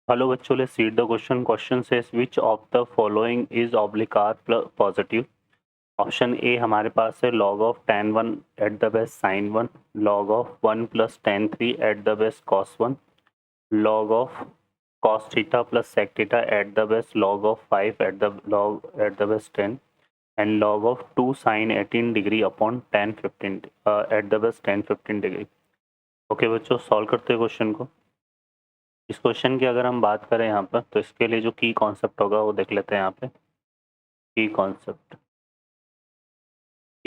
Hello बच्चों, let's read the question. Question says which of the following is oblique are positive. Option A हमारे पास है log of tan 1 at the base sin 1, log of 1 plus tan 3 at the base cos 1, log of cos theta plus sec theta at the base log of 5 at the base 10 and log of 2 sin 18 degree upon tan 15 at the base tan 15 degree. Okay बच्चों, solve करते हैं question को. इस question की अगर हम बात करें यहाँ पर, तो इसके लिए जो की कॉन्सेप्ट होगा वो देख लेते हैं यहाँ पे. की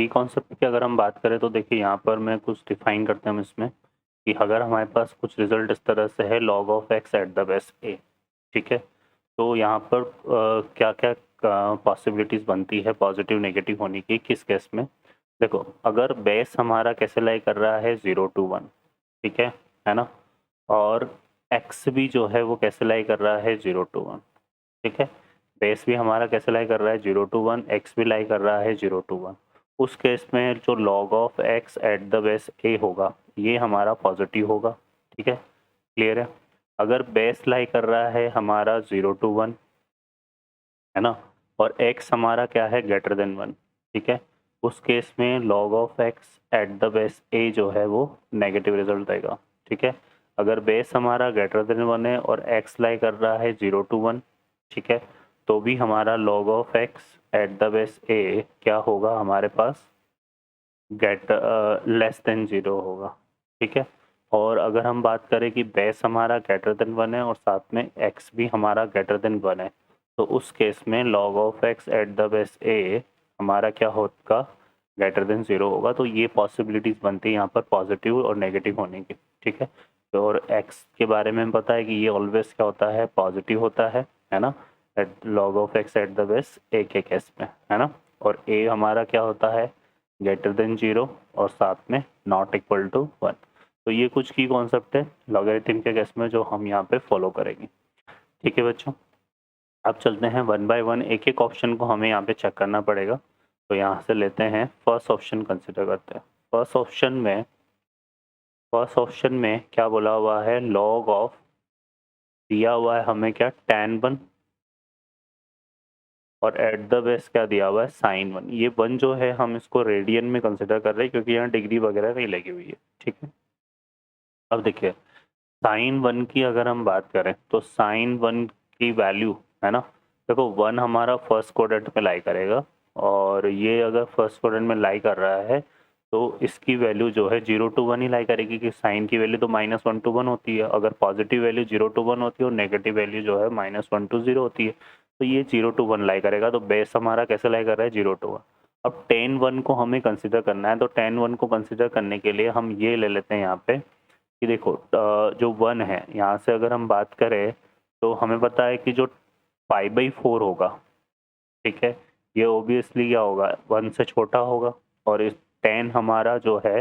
कॉन्सेप्ट की अगर हम बात करें तो देखिए यहाँ पर मैं कुछ डिफाइन करते हैं हम इसमें कि अगर हमारे पास कुछ रिजल्ट इस तरह से है log of x eight the base a. ठीक है, तो यहाँ पर क्या क्या पॉसिबिलिटीज़ बनती है पॉजिटिव नेगेटिव होने की. किस केस में? देखो, अगर बेस हमारा कैसे लाई कर रहा है 0 to 1. ठीक है ना. और x भी जो है वो कैसे लाई कर रहा है 0 to 1. ठीक है, बेस भी हमारा कैसे लाई कर रहा है 0 to 1, x भी लाई कर रहा है 0 to 1. उस केस में जो log of x eight the base a होगा ये हमारा पॉजिटिव होगा. ठीक है, क्लियर है. अगर बेस लाई कर रहा है हमारा 0 to 1, है ना, और x हमारा क्या है ग्रेटर देन 1. ठीक है, उस केस में log of x eight the base a जो है वो नेगेटिव रिजल्ट देगा. ठीक है, अगर बेस हमारा ग्रेटर देन 1 है और x लाई कर रहा है 0 to 1, ठीक है, तो भी हमारा log of x eight the base a क्या होगा हमारे पास लेस देन 0 होगा. ठीक है, और अगर हम बात करें कि बेस हमारा ग्रेटर देन 1 है और साथ में x भी हमारा ग्रेटर देन 1 है, तो उस केस में log of x eight the base a हमारा क्या होगा ग्रेटर देन 0 होगा. तो ये पॉसिबिलिटीज़ बनती है यहाँ पर पॉजिटिव और नेगेटिव होने की. ठीक है, तो और x के बारे में पता है कि ये ऑलवेज क्या होता है पॉजिटिव होता है ना, log of x eight the base a के केस में, है ना. और a हमारा क्या होता है ग्रेटर देन 0 और साथ में नॉट इक्वल टू 1. तो ये कुछ की कॉन्सेप्ट है लॉगरिथम के केस में जो हम यहाँ पे फॉलो करेंगे. ठीक है बच्चों, अब चलते हैं वन बाय वन, एक एक ऑप्शन को हमें यहाँ पे चेक करना पड़ेगा. तो यहाँ से लेते हैं फर्स्ट ऑप्शन कंसिडर करते हैं. फर्स्ट ऑप्शन में क्या बोला हुआ है log ऑफ, दिया हुआ है हमें क्या tan 1 और एट द बेस क्या दिया हुआ है sin 1. ये 1 जो है हम इसको रेडियन में कंसिडर कर रहे हैं क्योंकि यहाँ डिग्री वगैरह नहीं लगी हुई है. ठीक है, अब देखिए साइन 1 की अगर हम बात करें तो साइन 1 की वैल्यू, है ना, देखो 1 हमारा फर्स्ट क्वाड्रेंट में लाई करेगा और ये अगर फर्स्ट क्वाड्रेंट में लाई कर रहा है तो इसकी वैल्यू जो है 0 to 1 ही लाई करेगी कि साइन की वैल्यू तो -1 to 1 होती है. अगर पॉजिटिव वैल्यू 0 to 1 होती है और नेगेटिव वैल्यू जो है -1 to 0 होती है, तो ये 0 to 1 लाई करेगा. तो बेस हमारा कैसे लाई कर रहा है 0 to 1. अब tan 1 को हमें कंसिडर करना है, तो tan 1 को कंसिडर करने के लिए हम ये ले लेते हैं यहाँ पे कि देखो जो 1 है यहाँ से अगर हम बात करें तो हमें पता है कि जो π/4 होगा, ठीक है, ये ओबियसली क्या होगा 1 से छोटा होगा. और इस tan हमारा जो है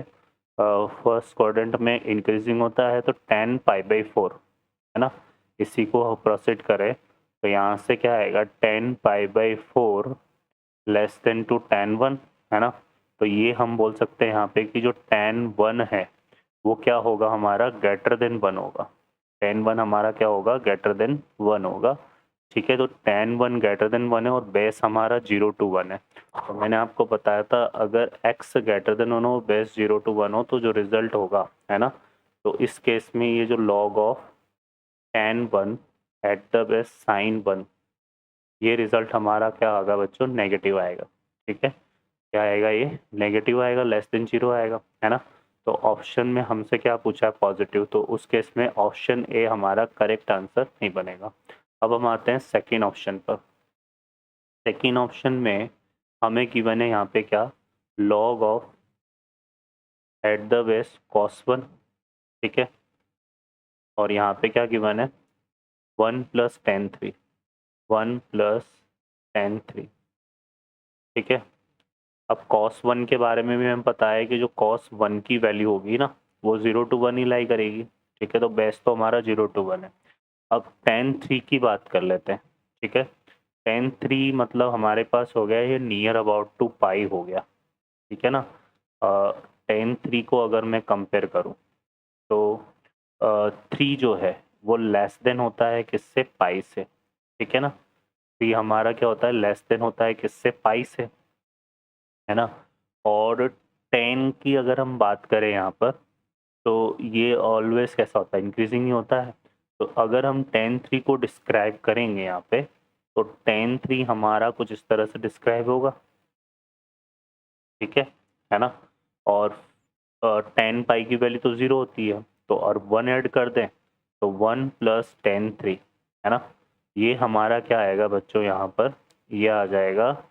फर्स्ट क्वाड्रेंट में इंक्रीजिंग होता है, तो tan π/4, है ना. इसी को प्रोसीड करें तो यहाँ से क्या आएगा tan π/4 less than two tan 1, है ना. तो ये हम बोल सकते हैं यहाँ पे कि जो tan 1 है वो क्या होगा हमारा ग्रेटर देन 1 होगा. tan 1 हमारा क्या होगा ग्रेटर देन 1 होगा. ठीक है, तो tan 1 ग्रेटर देन 1 है और बेस हमारा 0 to 1 है. तो मैंने आपको बताया था अगर x ग्रेटर देन 1 हो बेस 0 to 1 हो तो जो रिजल्ट होगा, है ना, तो इस केस में ये जो log of tan 1 at the base sin 1, ये रिजल्ट हमारा क्या आएगा बच्चों नेगेटिव आएगा. ठीक है, क्या आएगा ये नेगेटिव आएगा, लेस देन 0 आएगा, है ना. तो ऑप्शन में हमसे क्या पूछा है पॉजिटिव, तो उस केस में ऑप्शन ए हमारा करेक्ट आंसर नहीं बनेगा. अब हम आते हैं सेकेंड ऑप्शन पर. सेकेंड ऑप्शन में हमें गिवन है यहाँ पे क्या log of eight the base cos 1. ठीक है, और यहाँ पे क्या गिवन है 1 प्लस tan 3, 1 प्लस tan 3. ठीक है, अब cos 1 के बारे में भी हमें पता है कि जो cos 1 की वैल्यू होगी ना वो 0 to 1 ही लाई करेगी. ठीक है, तो बेस तो हमारा 0 to 1 है. अब tan 3 की बात कर लेते हैं. ठीक है, tan 3 मतलब हमारे पास हो गया ये नियर अबाउट टू पाई हो गया. ठीक है ना. tan 3 को अगर मैं कंपेयर करूं तो 3 जो है वो लेस देन होता है किससे, पाई से, ठीक है ना। तो ये हमारा क्या होता है, लेस देन होता है किससे, पाई से, है ना। और 10 की अगर हम बात करें यहाँ पर, तो ये ऑलवेज कैसा होता है, इंक्रीजिंग ही होता है। तो अगर हम 10 3 को डिस्क्राइब करेंगे यहाँ पे, तो 10 3 हमारा कुछ इस तरह से डिस्क्राइब होगा, ठीक है ना। और 10 पाई की वैल्यू तो 0 होती है, तो और 1 ऐड कर दें तो 1 प्लस 10 3, है ना। ये हमारा क्या आएगा बच्चों यहाँ पर, ये आ जाएगा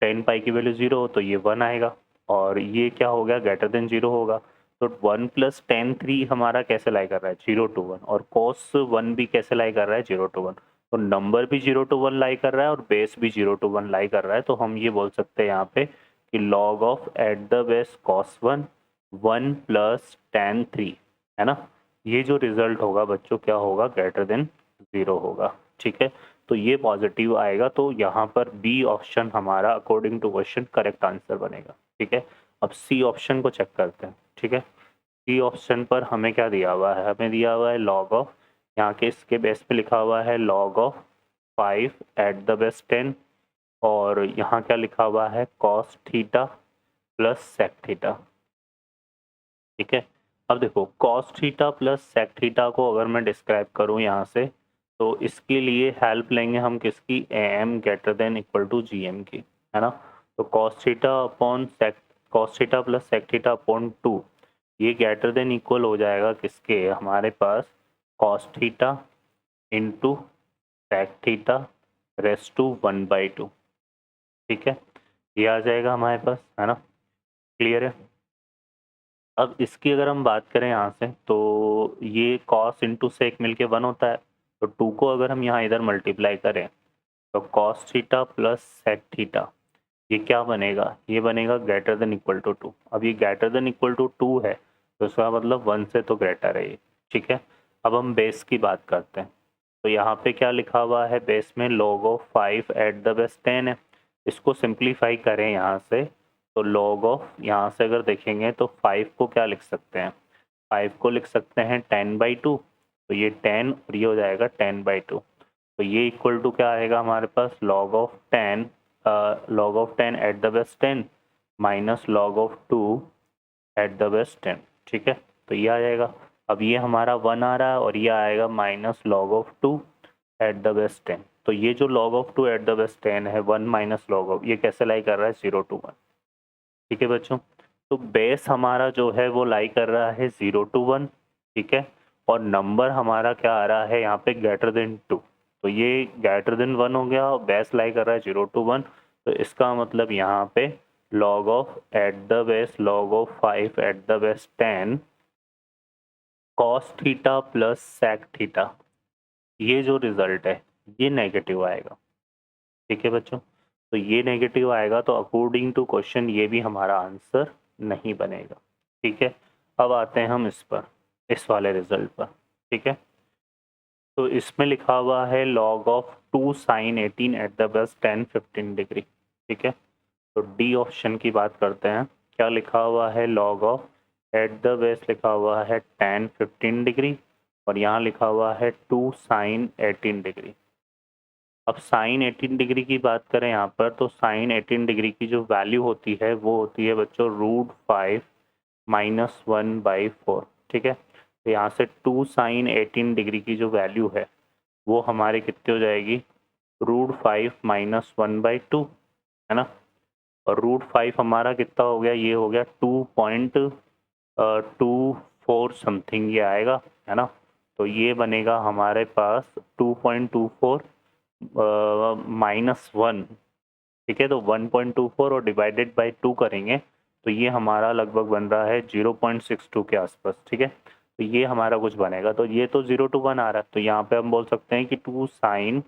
10 पाई की वैल्यू 0 हो तो ये 1 आएगा, और ये क्या हो गया, ग्रेटर देन 0 होगा। तो 1 प्लस 10 3 हमारा कैसे लाई कर रहा है, 0 to 1, और cos 1 भी कैसे लाई कर रहा है, 0 to 1। तो नंबर भी 0 to 1 लाई कर रहा है और बेस भी 0 to 1 लाई कर रहा है। तो हम ये बोल सकते हैं यहाँ पे कि log of eight the base cos 1 1 plus tan 3, है ना। ये जो रिजल्ट होगा बच्चों क्या होगा, ग्रेटर देन 0 होगा, ठीक है। तो ये पॉजिटिव आएगा, तो यहाँ पर बी ऑप्शन हमारा according to question correct answer बनेगा, ठीक है। अब सी ऑप्शन को चेक करते हैं, ठीक है। सी ऑप्शन पर हमें क्या दिया हुआ है, हमें दिया हुआ है log ऑफ, यहाँ के इसके बेस पे लिखा हुआ है log of 5 at the base 10, और यहाँ क्या लिखा हुआ है, cos theta plus sec theta, ठीक है। अब देखो cos theta plus sec theta को अगर मैं डिस्क्राइब करूँ यहाँ से, तो इसके लिए हेल्प लेंगे हम किसकी, am greater than equal to gm की, है ना। तो cos theta upon sec, cos theta plus sec theta upon 2, ये ग्रेटर देन इक्वल हो जाएगा किसके, हमारे पास cos theta into sec theta raise to 1/2, ठीक है। ये आ जाएगा हमारे पास, है ना, क्लियर है। अब इसकी अगर हम बात करें यहाँ से, तो ये cos इंटू सेक मिल 1 होता है, तो 2 को अगर हम यहाँ इधर मल्टीप्लाई करें तो cos theta plus sec theta, ये क्या बनेगा, ये बनेगा ग्रेटर देन इक्वल टू 2। अब ये ग्रेटर देन इक्वल टू 2 है, तो इसका मतलब 1 से तो ग्रेटर है ये, ठीक है। अब हम बेस की बात करते हैं, तो यहाँ पे क्या लिखा हुआ है, बेस में log of 5 at the base 10 है। इसको सिंप्लीफाई करें यहाँ से, तो log ऑफ, यहाँ से अगर देखेंगे तो 5 को क्या लिख सकते हैं, 5 को लिख सकते हैं 10/2, तो ये 10 और ये हो जाएगा 10/2। तो ये इक्वल टू क्या आएगा हमारे पास, log of 10 eight the base 10 minus log of 2 eight the base 10, ठीक है। तो ये आ जाएगा, अब ये हमारा 1 आ रहा है और ये आएगा minus log of 2 eight the base 10। तो ये जो log of 2 eight the base 10 है, 1 माइनस log ऑफ, ये कैसे लाई कर रहा है, 0 to 1, ठीक है बच्चों। तो बेस हमारा जो है वो लाई कर रहा है 0 to 1, ठीक है। और नंबर हमारा क्या आ रहा है यहाँ पे, ग्रेटर देन 2, तो ये ग्रेटर देन 1 हो गया और बेस लाई कर रहा है 0 to 1। तो इसका मतलब यहाँ पे log of eight the base log of 5 at the base 10 cos theta plus sec theta, ये जो रिजल्ट है ये नेगेटिव आएगा, ठीक है बच्चों। तो ये नेगेटिव आएगा, तो अकॉर्डिंग टू क्वेश्चन ये भी हमारा आंसर नहीं बनेगा, ठीक है। अब आते हैं हम इस पर, इस वाले रिजल्ट पर, ठीक है। तो इसमें लिखा हुआ है log of 2 sin 18 eight the base 10 15 degree, ठीक है। तो डी ऑप्शन की बात करते हैं, क्या लिखा हुआ है, log of eight the base लिखा हुआ है 10 15 डिग्री, और यहाँ लिखा हुआ है 2 sin 18 डिग्री। अब साइन 18 डिग्री की बात करें यहाँ पर, तो साइन 18 डिग्री की जो वैल्यू होती है वो होती है बच्चों √5 माइनस 1/4, ठीक है। तो यहाँ से 2 साइन 18 डिग्री की जो वैल्यू है वो हमारे कितने हो जाएगी, √5 माइनस 1/2, है ना। और √5 हमारा कितना हो गया, ये हो गया 2.24 समथिंग ये आएगा, है ना। तो ये बनेगा हमारे पास 2.24 -1, ठीक है। तो 1.24 और डिवाइडेड बाय 2 करेंगे तो ये हमारा लगभग बन रहा है 0.62 के आसपास, ठीक है। तो ये हमारा कुछ बनेगा, तो ये तो 0 to 1 आ रहा है, तो यहाँ पे हम बोल सकते हैं कि 2 sin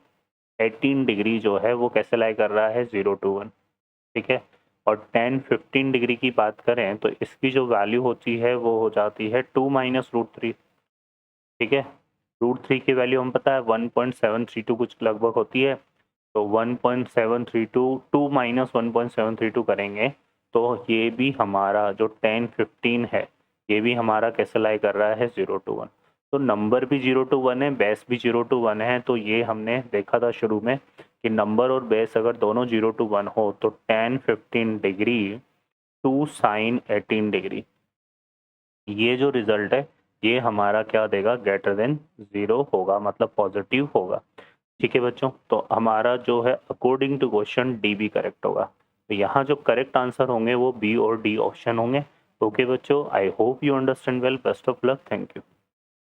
18 डिग्री जो है वो कैसे लाई कर रहा है, 0 to 1, ठीक है। और 10 15 डिग्री की बात करें तो इसकी जो वैल्यू होती है वो हो जाती है 2 माइनस √3, ठीक है। √3 की वैल्यू हम पता है 1.732 कुछ लगभग होती है, तो 1.732 2 माइनस 1.732 करेंगे तो ये भी हमारा जो 10 15 है ये भी हमारा कैसे लाई कर रहा है, 0 to 1। तो नंबर भी 0 to 1 है, बेस भी 0 to 1 है। तो ये हमने देखा था शुरू में कि नंबर और बेस अगर दोनों 0 to 1 हो तो tan 15 degree two sine 18 degree, ये जो रिजल्ट है ये हमारा क्या देगा, ग्रेटर देन 0 होगा, मतलब पॉजिटिव होगा। ठीक है बच्चों, तो हमारा जो है अकॉर्डिंग टू क्वेश्चन डी भी करेक्ट होगा। तो यहाँ जो करेक्ट आंसर होंगे वो बी और डी ऑप्शन होंगे। ओके बच्चों, I hope you understand well. Best of luck, thank you.